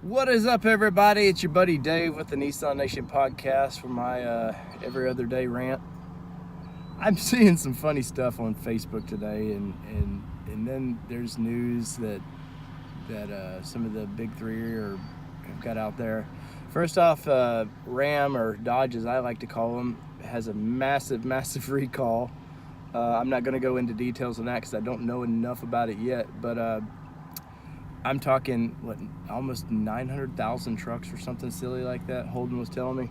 What is up, everybody? It's your buddy Dave with the Nissan Nation podcast for my every other day rant. I'm seeing some funny stuff on Facebook today, and then there's news that some of the big three have got out there. First off, Ram, or Dodge as I like to call them, has a massive recall. I'm not going to go into details on that because I don't know enough about it yet, but I'm talking, almost 900,000 trucks or something silly like that, Holden was telling me.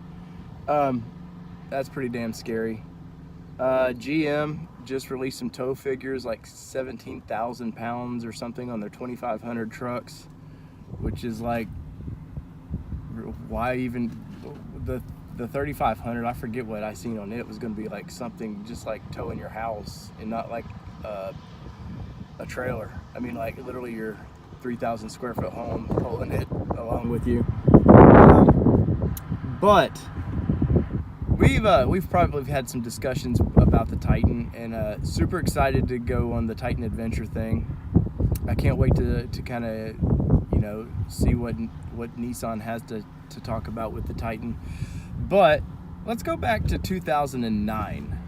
That's pretty damn scary. GM just released some tow figures, like 17,000 pounds or something on their 2,500 trucks, which is like, why even, the 3,500, I forget what I seen on it, was going to be like something just like towing your house and not like a trailer. I mean, like literally your 3,000 square foot home, pulling it along with you. But we've probably had some discussions about the Titan, and super excited to go on the Titan adventure thing. I can't wait to kind of see what Nissan has to talk about with the Titan. But let's go back to 2009.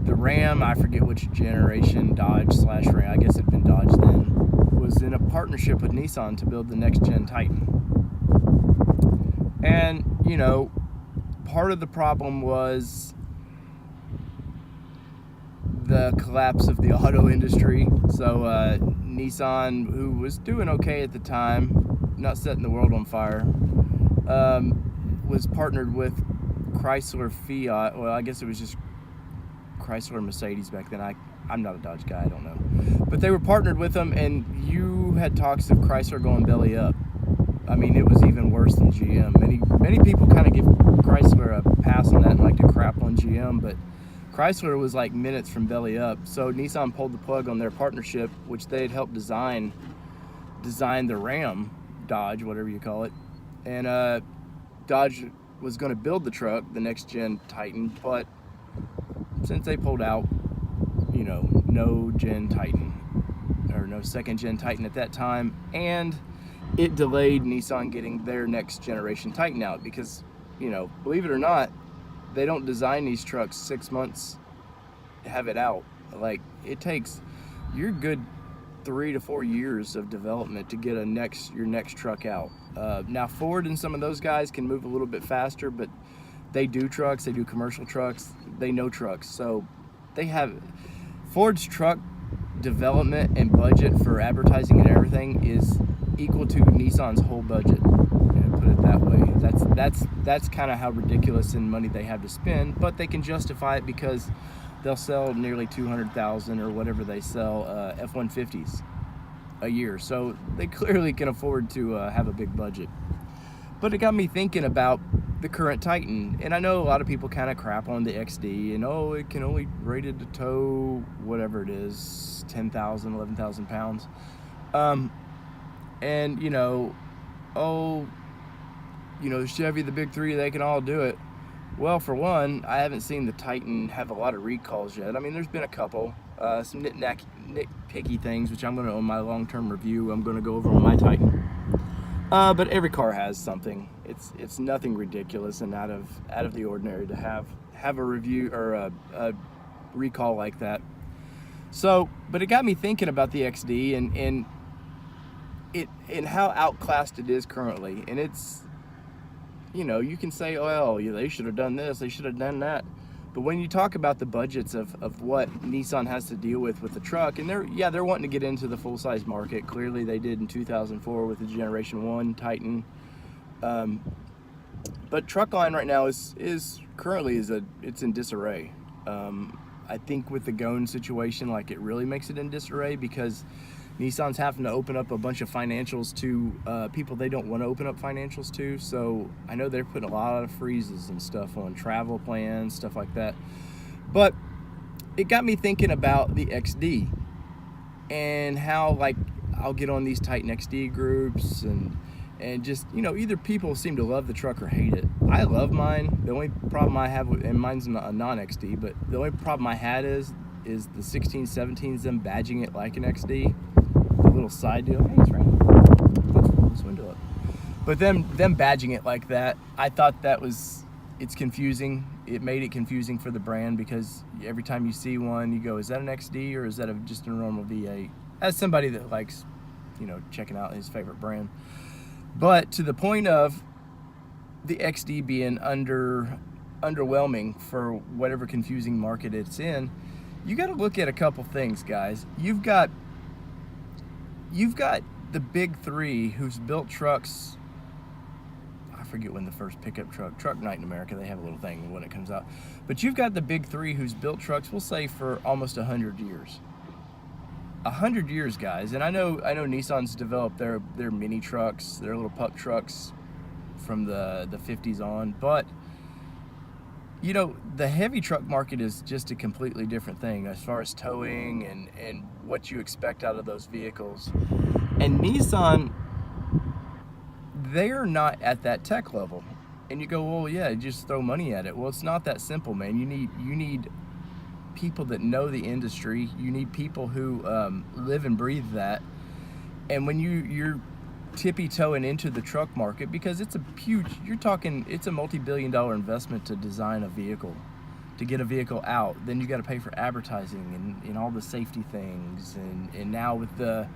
The Ram, I forget which generation, Dodge/Ram, I guess it'd been Dodge then, was in a partnership with Nissan to build the next gen Titan. And, part of the problem was the collapse of the auto industry. So Nissan, who was doing okay at the time, not setting the world on fire, was partnered with Chrysler Fiat. Well, I guess it was just Chrysler Mercedes back then. I'm not a Dodge guy, I don't know. But they were partnered with them, and you had talks of Chrysler going belly up. I mean, it was even worse than GM. Many people kind of give Chrysler a pass on that and like to crap on GM, but Chrysler was like minutes from belly up. So Nissan pulled the plug on their partnership, which they had helped design the Ram, Dodge, whatever you call it. And Dodge was going to build the truck, the next gen Titan, but since they pulled out, no gen Titan, or no second gen Titan at that time, and it delayed Nissan getting their next generation Titan out because, believe it or not, they don't design these trucks 6 months to have it out. Like, it takes your good 3 to 4 years of development to get your next truck out. Now Ford and some of those guys can move a little bit faster, but they do trucks, they do commercial trucks, they know trucks. So they have Ford's truck development and budget for advertising and everything is equal to Nissan's whole budget. Put it that way. That's kind of how ridiculous in money they have to spend, but they can justify it because they'll sell nearly 200,000 or whatever they sell F-150s a year. So they clearly can afford to have a big budget. But it got me thinking about the current Titan, and I know a lot of people kind of crap on the XD and it can only rated to tow whatever it is, 10,000, 11,000 pounds, and Chevy, the big three, they can all do it. Well, for one, I haven't seen the Titan have a lot of recalls yet. I mean, there's been a couple, some nitpicky things, which I'm going to, on my long-term review, I'm going to go over on my Titan. But every car has something. It's nothing ridiculous and out of the ordinary to have a review or a recall like that. So, but it got me thinking about the XD and how outclassed it is currently. And it's, you can say, well, they should have done this, they should have done that. But when you talk about the budgets of what Nissan has to deal with the truck, and they're wanting to get into the full-size market. Clearly they did in 2004 with the Generation 1 Titan. But truck line right now is currently it's in disarray. I think with the Gone situation, like, it really makes it in disarray because Nissan's having to open up a bunch of financials to people they don't want to open up financials to. So I know they're putting a lot of freezes and stuff on travel plans, stuff like that. But it got me thinking about the XD and how, like, I'll get on these Titan XD groups and just, either people seem to love the truck or hate it. I love mine. The only problem I have and mine's a non-XD, but the only problem I had is the 16, 17s, them badging it like an XD. The little side deal. Hey, it's raining. Let's roll this window But them badging it like that, I thought it's confusing. It made it confusing for the brand, because every time you see one, you go, is that an XD or is that just a normal V8? As somebody that likes, checking out his favorite brand. But to the point of the XD being underwhelming for whatever confusing market it's in, you got to look at a couple things, guys. You've got the big three who's built trucks. I forget when the first pickup truck night in America, they have a little thing when it comes out. But you've got the big three who's built trucks, we'll say, for almost 100 years. 100 years, guys. And I know Nissan's developed their mini trucks, their little pup trucks from the 50s on, but the heavy truck market is just a completely different thing as far as towing and what you expect out of those vehicles. And Nissan, they're not at that tech level. And you go, well, yeah, just throw money at it. Well, it's not that simple, man. You need people that know the industry. You need people who live and breathe that. And when you're tippy-toeing into the truck market, because it's a huge, it's a multi-billion-dollar investment to design a vehicle, to get a vehicle out. Then you got to pay for advertising and all the safety things, and now with the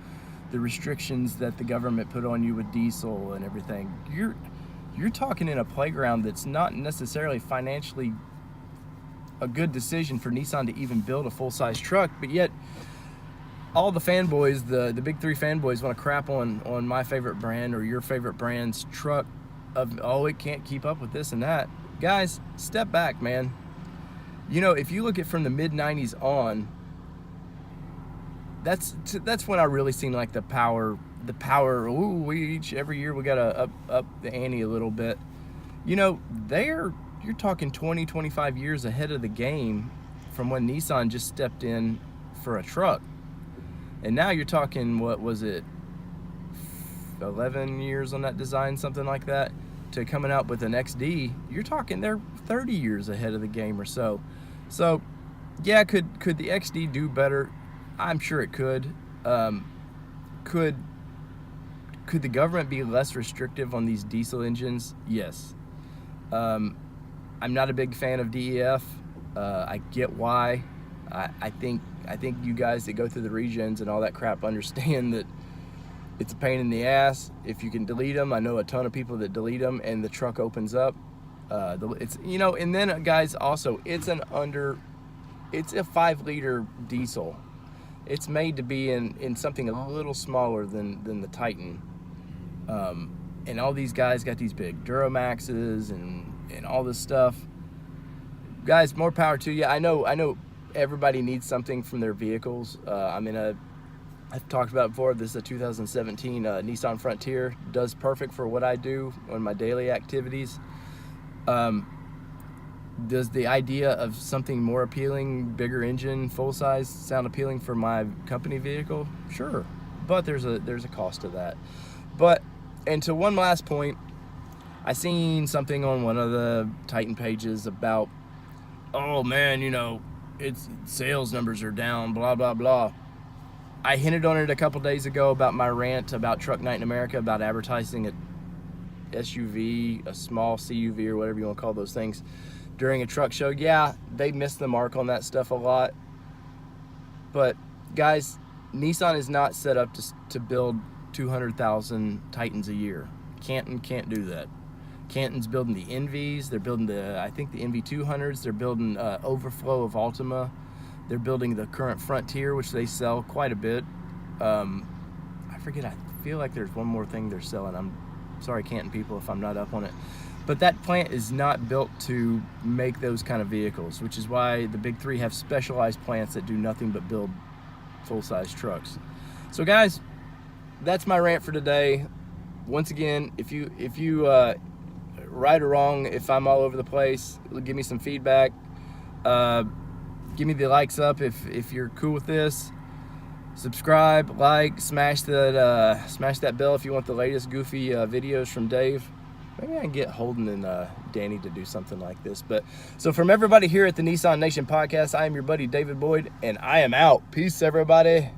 restrictions that the government put on you with diesel and everything, you're talking in a playground that's not necessarily financially a good decision for Nissan to even build a full-size truck. But yet all the fanboys, the big three fanboys, want to crap on my favorite brand or your favorite brand's truck of, oh, it can't keep up with this and that. Guys, step back, man. If you look at from the mid-90s on, that's when I really seen like the power. Every year we gotta up the ante a little bit. You're talking 20, 25 years ahead of the game from when Nissan just stepped in for a truck. And now you're talking, what was it, 11 years on that design, something like that, to coming out with an XD. You're talking they're 30 years ahead of the game or so. So yeah, could the XD do better? I'm sure it could. Could the government be less restrictive on these diesel engines? Yes. I'm not a big fan of DEF. I get why. I think you guys that go through the regens and all that crap understand that it's a pain in the ass. If you can delete them, I know a ton of people that delete them and the truck opens up. And then guys, also it's a 5-liter diesel. It's made to be in something a little smaller than the Titan. And all these guys got these big Duramaxes and all this stuff. Guys, more power to you. I know everybody needs something from their vehicles. I've talked about it before, this is a 2017 Nissan Frontier. Does perfect for what I do on my daily activities. Does the idea of something more appealing, bigger engine, full size, sound appealing for my company vehicle? Sure, but there's a cost to that. And to one last point, I seen something on one of the Titan pages about, oh man, its sales numbers are down, blah blah blah. I hinted on it a couple days ago about my rant about Truck Night in America, about advertising a SUV, a small CUV, or whatever you want to call those things, during a truck show. Yeah, they missed the mark on that stuff a lot. But guys, Nissan is not set up to build 200,000 Titans a year. Canton can't do that. Canton's building the NVs. They're building the NV200s. They're building overflow of Altima. They're building the current Frontier, which they sell quite a bit. I forget. I feel like there's one more thing they're selling. I'm sorry, Canton people, if I'm not up on it. But that plant is not built to make those kind of vehicles, which is why the big three have specialized plants that do nothing but build full-size trucks. So guys, that's my rant for today. Once again, if you right or wrong, if I'm all over the place, give me some feedback. Give me the likes up if you're cool with this. Subscribe, like, smash that bell if you want the latest goofy videos from Dave. Maybe I can get Holden and Danny to do something like this. But so from everybody here at the Nissan Nation podcast, I am your buddy David Boyd, and I am out. Peace, everybody.